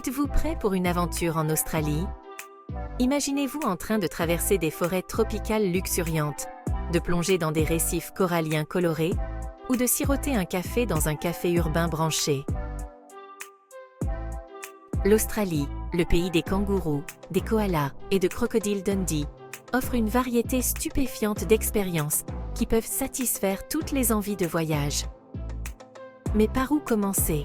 Êtes-vous prêt pour une aventure en Australie? Imaginez-vous en train de traverser des forêts tropicales luxuriantes, de plonger dans des récifs coralliens colorés ou de siroter un café dans un café urbain branché. L'Australie, le pays des kangourous, des koalas et de crocodiles Dundee, offre une variété stupéfiante d'expériences qui peuvent satisfaire toutes les envies de voyage. Mais par où commencer?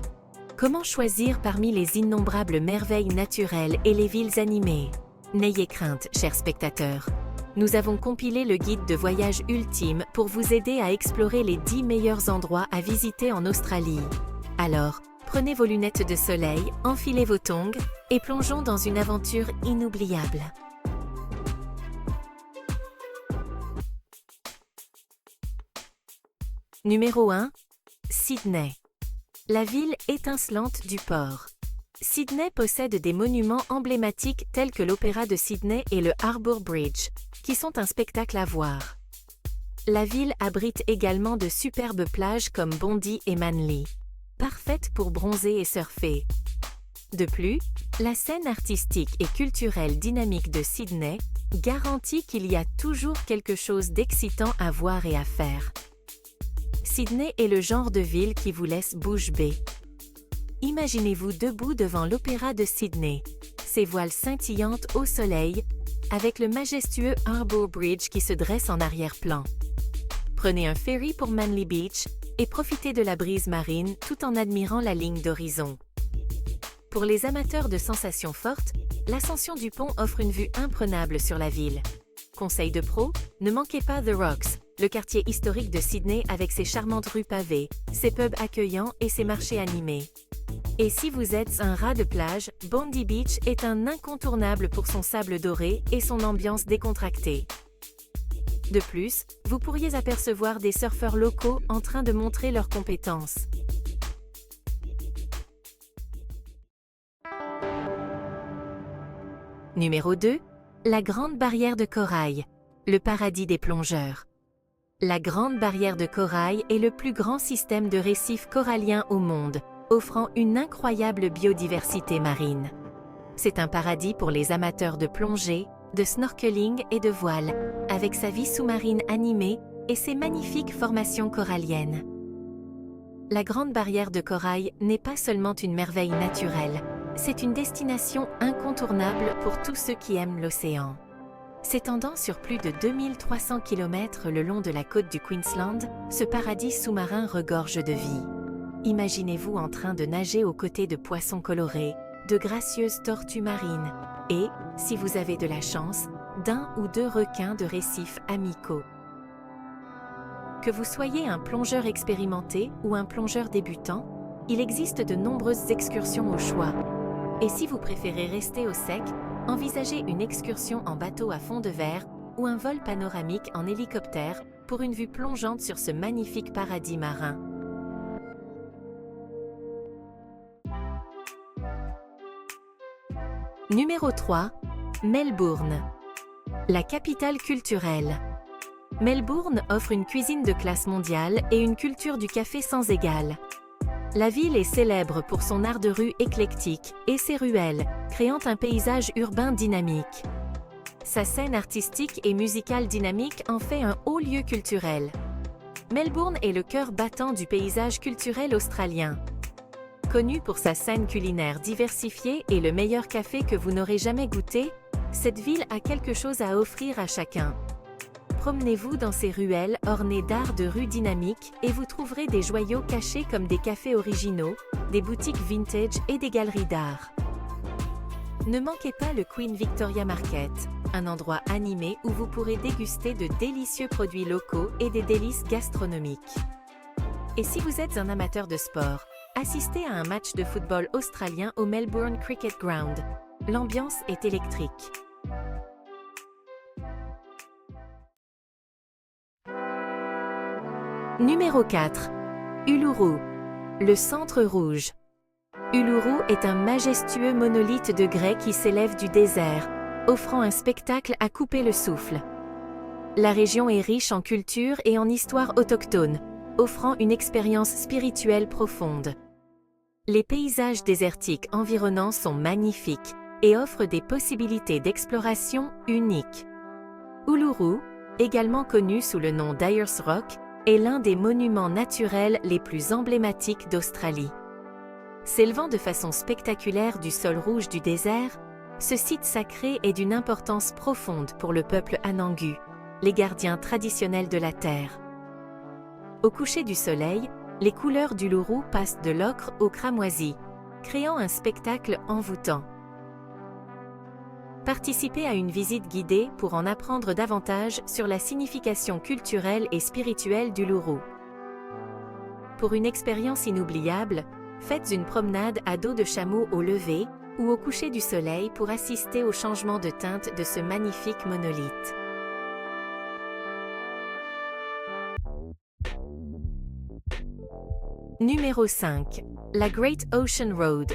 Comment choisir parmi les innombrables merveilles naturelles et les villes animées? N'ayez crainte, chers spectateurs. Nous avons compilé le guide de voyage ultime pour vous aider à explorer les 10 meilleurs endroits à visiter en Australie. Alors, prenez vos lunettes de soleil, enfilez vos tongs et plongeons dans une aventure inoubliable. Numéro 1. Sydney. La ville étincelante du port. Sydney possède des monuments emblématiques tels que l'Opéra de Sydney et le Harbour Bridge, qui sont un spectacle à voir. La ville abrite également de superbes plages comme Bondi et Manly, parfaites pour bronzer et surfer. De plus, la scène artistique et culturelle dynamique de Sydney garantit qu'il y a toujours quelque chose d'excitant à voir et à faire. Sydney est le genre de ville qui vous laisse bouche bée. Imaginez-vous debout devant l'Opéra de Sydney, ses voiles scintillantes au soleil, avec le majestueux Harbour Bridge qui se dresse en arrière-plan. Prenez un ferry pour Manly Beach et profitez de la brise marine tout en admirant la ligne d'horizon. Pour les amateurs de sensations fortes, l'ascension du pont offre une vue imprenable sur la ville. Conseil de pro, ne manquez pas The Rocks, le quartier historique de Sydney avec ses charmantes rues pavées, ses pubs accueillants et ses marchés animés. Et si vous êtes un rat de plage, Bondi Beach est un incontournable pour son sable doré et son ambiance décontractée. De plus, vous pourriez apercevoir des surfeurs locaux en train de montrer leurs compétences. Numéro 2. La Grande Barrière de Corail, le paradis des plongeurs. La Grande Barrière de Corail est le plus grand système de récifs coralliens au monde, offrant une incroyable biodiversité marine. C'est un paradis pour les amateurs de plongée, de snorkeling et de voile, avec sa vie sous-marine animée et ses magnifiques formations coralliennes. La Grande Barrière de Corail n'est pas seulement une merveille naturelle, c'est une destination incontournable pour tous ceux qui aiment l'océan. S'étendant sur plus de 2300 km le long de la côte du Queensland, ce paradis sous-marin regorge de vie. Imaginez-vous en train de nager aux côtés de poissons colorés, de gracieuses tortues marines et, si vous avez de la chance, d'un ou deux requins de récifs amicaux. Que vous soyez un plongeur expérimenté ou un plongeur débutant, il existe de nombreuses excursions au choix. Et si vous préférez rester au sec, envisagez une excursion en bateau à fond de verre ou un vol panoramique en hélicoptère pour une vue plongeante sur ce magnifique paradis marin. Numéro 3. Melbourne. La capitale culturelle. Melbourne offre une cuisine de classe mondiale et une culture du café sans égale. La ville est célèbre pour son art de rue éclectique et ses ruelles, créant un paysage urbain dynamique. Sa scène artistique et musicale dynamique en fait un haut lieu culturel. Melbourne est le cœur battant du paysage culturel australien. Connue pour sa scène culinaire diversifiée et le meilleur café que vous n'aurez jamais goûté, cette ville a quelque chose à offrir à chacun. Promenez-vous dans ces ruelles ornées d'art de rue dynamiques et vous trouverez des joyaux cachés comme des cafés originaux, des boutiques vintage et des galeries d'art. Ne manquez pas le Queen Victoria Market, un endroit animé où vous pourrez déguster de délicieux produits locaux et des délices gastronomiques. Et si vous êtes un amateur de sport, assistez à un match de football australien au Melbourne Cricket Ground. L'ambiance est électrique. Numéro 4. Uluru, le Centre Rouge. Uluru est un majestueux monolithe de grès qui s'élève du désert, offrant un spectacle à couper le souffle. La région est riche en culture et en histoire autochtone, offrant une expérience spirituelle profonde. Les paysages désertiques environnants sont magnifiques et offrent des possibilités d'exploration uniques. Uluru, également connu sous le nom d'Ayers Rock, est l'un des monuments naturels les plus emblématiques d'Australie. S'élevant de façon spectaculaire du sol rouge du désert, ce site sacré est d'une importance profonde pour le peuple Anangu, les gardiens traditionnels de la terre. Au coucher du soleil, les couleurs d'Uluru passent de l'ocre au cramoisi, créant un spectacle envoûtant. Participez à une visite guidée pour en apprendre davantage sur la signification culturelle et spirituelle d'Uluru. Pour une expérience inoubliable, faites une promenade à dos de chameau au lever ou au coucher du soleil pour assister au changement de teinte de ce magnifique monolithe. Numéro 5. La Great Ocean Road,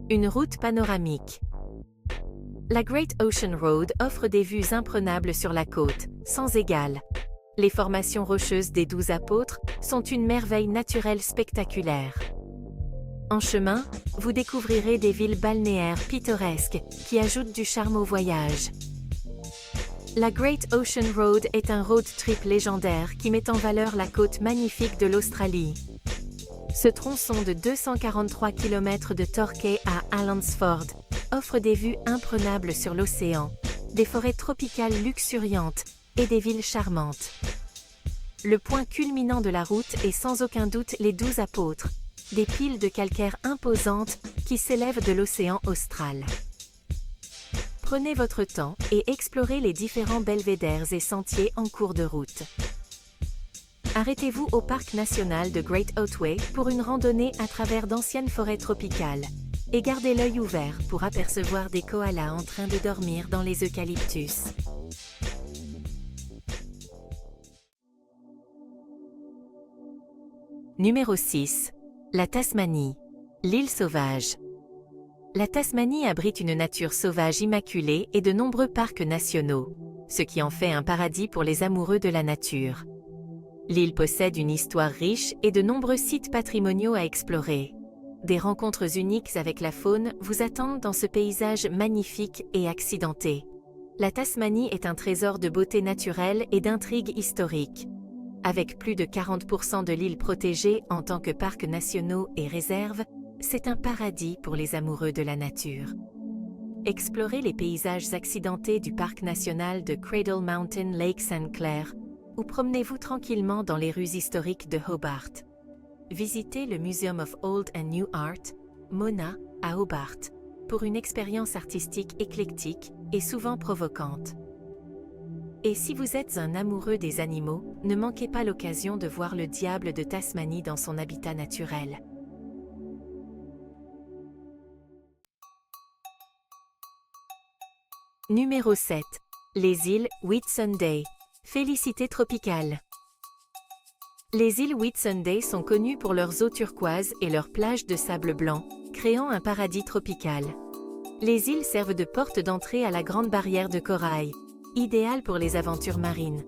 une route panoramique. La Great Ocean Road offre des vues imprenables sur la côte, sans égale. Les formations rocheuses des 12 apôtres sont une merveille naturelle spectaculaire. En chemin, vous découvrirez des villes balnéaires pittoresques qui ajoutent du charme au voyage. La Great Ocean Road est un road trip légendaire qui met en valeur la côte magnifique de l'Australie. Ce tronçon de 243 km de Torquay à Allandsford offre des vues imprenables sur l'océan, des forêts tropicales luxuriantes et des villes charmantes. Le point culminant de la route est sans aucun doute les 12 apôtres, des piles de calcaire imposantes qui s'élèvent de l'océan austral. Prenez votre temps et explorez les différents belvédères et sentiers en cours de route. Arrêtez-vous au parc national de Great Otway pour une randonnée à travers d'anciennes forêts tropicales et gardez l'œil ouvert pour apercevoir des koalas en train de dormir dans les eucalyptus. Numéro 6. La Tasmanie, l'île sauvage. La Tasmanie abrite une nature sauvage immaculée et de nombreux parcs nationaux, ce qui en fait un paradis pour les amoureux de la nature. L'île possède une histoire riche et de nombreux sites patrimoniaux à explorer. Des rencontres uniques avec la faune vous attendent dans ce paysage magnifique et accidenté. La Tasmanie est un trésor de beauté naturelle et d'intrigues historiques. Avec plus de 40% de l'île protégée en tant que parcs nationaux et réserves, c'est un paradis pour les amoureux de la nature. Explorez les paysages accidentés du parc national de Cradle Mountain Lake St. Clair, ou promenez-vous tranquillement dans les rues historiques de Hobart. Visitez le Museum of Old and New Art, MoNA, à Hobart, pour une expérience artistique éclectique et souvent provocante. Et si vous êtes un amoureux des animaux, ne manquez pas l'occasion de voir le diable de Tasmanie dans son habitat naturel. Numéro 7. Les îles Whitsunday. Félicité tropicale. Les îles Whitsunday sont connues pour leurs eaux turquoises et leurs plages de sable blanc, créant un paradis tropical. Les îles servent de porte d'entrée à la Grande Barrière de Corail, idéale pour les aventures marines.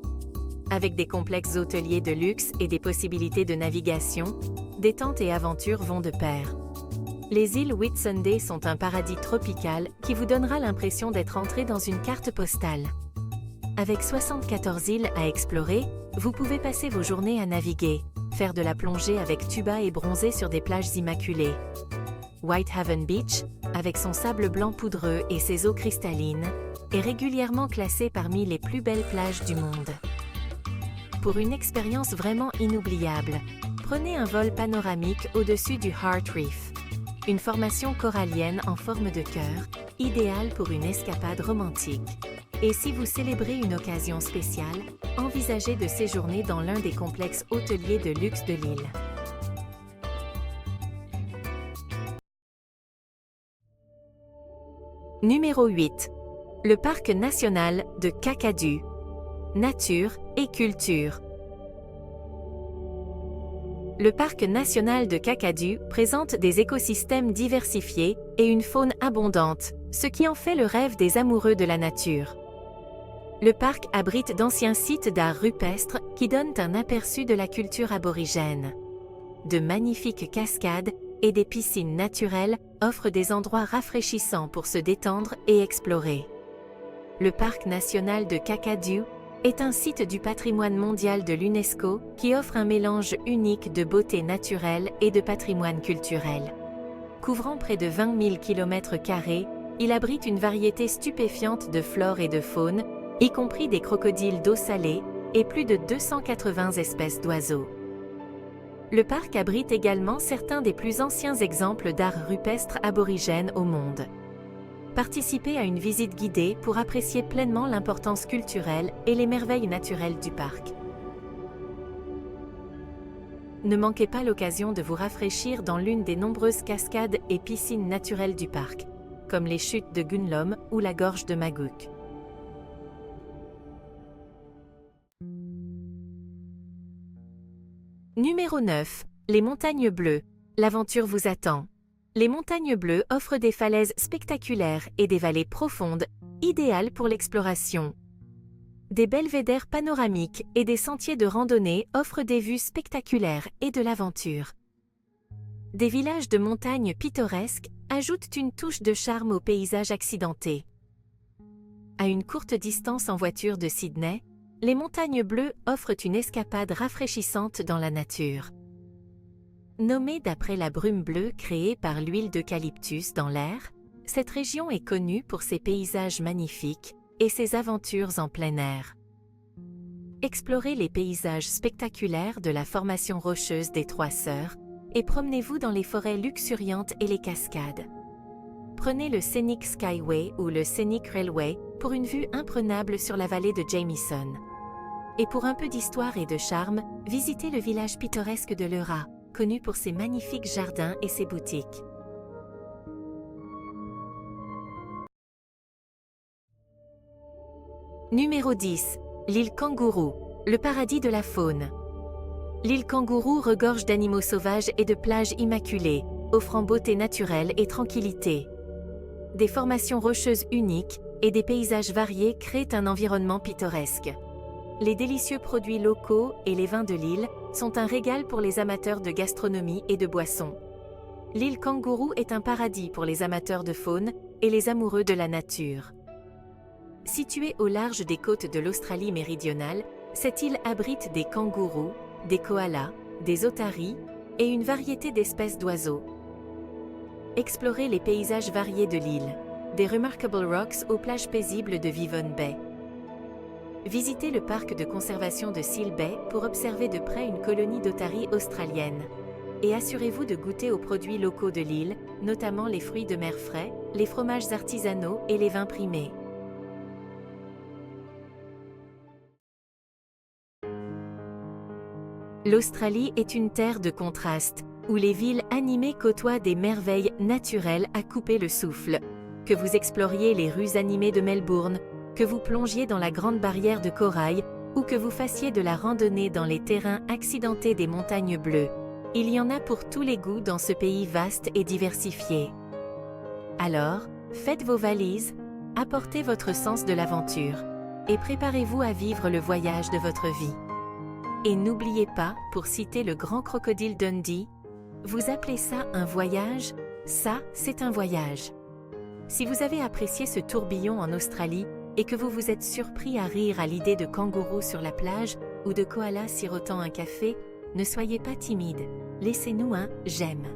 Avec des complexes hôteliers de luxe et des possibilités de navigation, détente et aventure vont de pair. Les îles Whitsunday sont un paradis tropical qui vous donnera l'impression d'être entré dans une carte postale. Avec 74 îles à explorer, vous pouvez passer vos journées à naviguer, faire de la plongée avec tuba et bronzer sur des plages immaculées. Whitehaven Beach, avec son sable blanc poudreux et ses eaux cristallines, est régulièrement classé parmi les plus belles plages du monde. Pour une expérience vraiment inoubliable, prenez un vol panoramique au-dessus du Heart Reef, une formation corallienne en forme de cœur, idéale pour une escapade romantique. Et si vous célébrez une occasion spéciale, envisagez de séjourner dans l'un des complexes hôteliers de luxe de l'île. Numéro 8. Le parc national de Kakadu. Nature et culture. Le parc national de Kakadu présente des écosystèmes diversifiés et une faune abondante, ce qui en fait le rêve des amoureux de la nature. Le parc abrite d'anciens sites d'art rupestre qui donnent un aperçu de la culture aborigène. De magnifiques cascades et des piscines naturelles offrent des endroits rafraîchissants pour se détendre et explorer. Le parc national de Kakadu est un site du patrimoine mondial de l'UNESCO qui offre un mélange unique de beauté naturelle et de patrimoine culturel. Couvrant près de 20 000 km², il abrite une variété stupéfiante de flore et de faune, y compris des crocodiles d'eau salée et plus de 280 espèces d'oiseaux. Le parc abrite également certains des plus anciens exemples d'art rupestre aborigène au monde. Participez à une visite guidée pour apprécier pleinement l'importance culturelle et les merveilles naturelles du parc. Ne manquez pas l'occasion de vous rafraîchir dans l'une des nombreuses cascades et piscines naturelles du parc, comme les chutes de Gunlom ou la gorge de Maguk. Numéro 9. Les montagnes bleues. L'aventure vous attend. Les montagnes bleues offrent des falaises spectaculaires et des vallées profondes, idéales pour l'exploration. Des belvédères panoramiques et des sentiers de randonnée offrent des vues spectaculaires et de l'aventure. Des villages de montagne pittoresques ajoutent une touche de charme au paysage accidenté. À une courte distance en voiture de Sydney, les montagnes bleues offrent une escapade rafraîchissante dans la nature. Nommée d'après la brume bleue créée par l'huile d'eucalyptus dans l'air, cette région est connue pour ses paysages magnifiques et ses aventures en plein air. Explorez les paysages spectaculaires de la formation rocheuse des Trois Sœurs et promenez-vous dans les forêts luxuriantes et les cascades. Prenez le Scenic Skyway ou le Scenic Railway pour une vue imprenable sur la vallée de Jamieson. Et pour un peu d'histoire et de charme, visitez le village pittoresque de Leura, connu pour ses magnifiques jardins et ses boutiques. Numéro 10. L'île Kangourou, le paradis de la faune. L'île Kangourou regorge d'animaux sauvages et de plages immaculées, offrant beauté naturelle et tranquillité. Des formations rocheuses uniques et des paysages variés créent un environnement pittoresque. Les délicieux produits locaux et les vins de l'île sont un régal pour les amateurs de gastronomie et de boissons. L'île Kangourou est un paradis pour les amateurs de faune et les amoureux de la nature. Située au large des côtes de l'Australie méridionale, cette île abrite des kangourous, des koalas, des otaries et une variété d'espèces d'oiseaux. Explorez les paysages variés de l'île, des Remarkable Rocks aux plages paisibles de Vivon Bay. Visitez le parc de conservation de Seal Bay pour observer de près une colonie d'otaries australiennes. Et assurez-vous de goûter aux produits locaux de l'île, notamment les fruits de mer frais, les fromages artisanaux et les vins primés. L'Australie est une terre de contrastes, où les villes animées côtoient des merveilles naturelles à couper le souffle. Que vous exploriez les rues animées de Melbourne, que vous plongiez dans la grande barrière de corail, ou que vous fassiez de la randonnée dans les terrains accidentés des montagnes bleues, il y en a pour tous les goûts dans ce pays vaste et diversifié. Alors, faites vos valises, apportez votre sens de l'aventure, et préparez-vous à vivre le voyage de votre vie. Et n'oubliez pas, pour citer le grand crocodile Dundee, vous appelez ça un voyage, ça, c'est un voyage. Si vous avez apprécié ce tourbillon en Australie et que vous vous êtes surpris à rire à l'idée de kangourous sur la plage ou de koalas sirotant un café, ne soyez pas timide, laissez-nous un « j'aime ».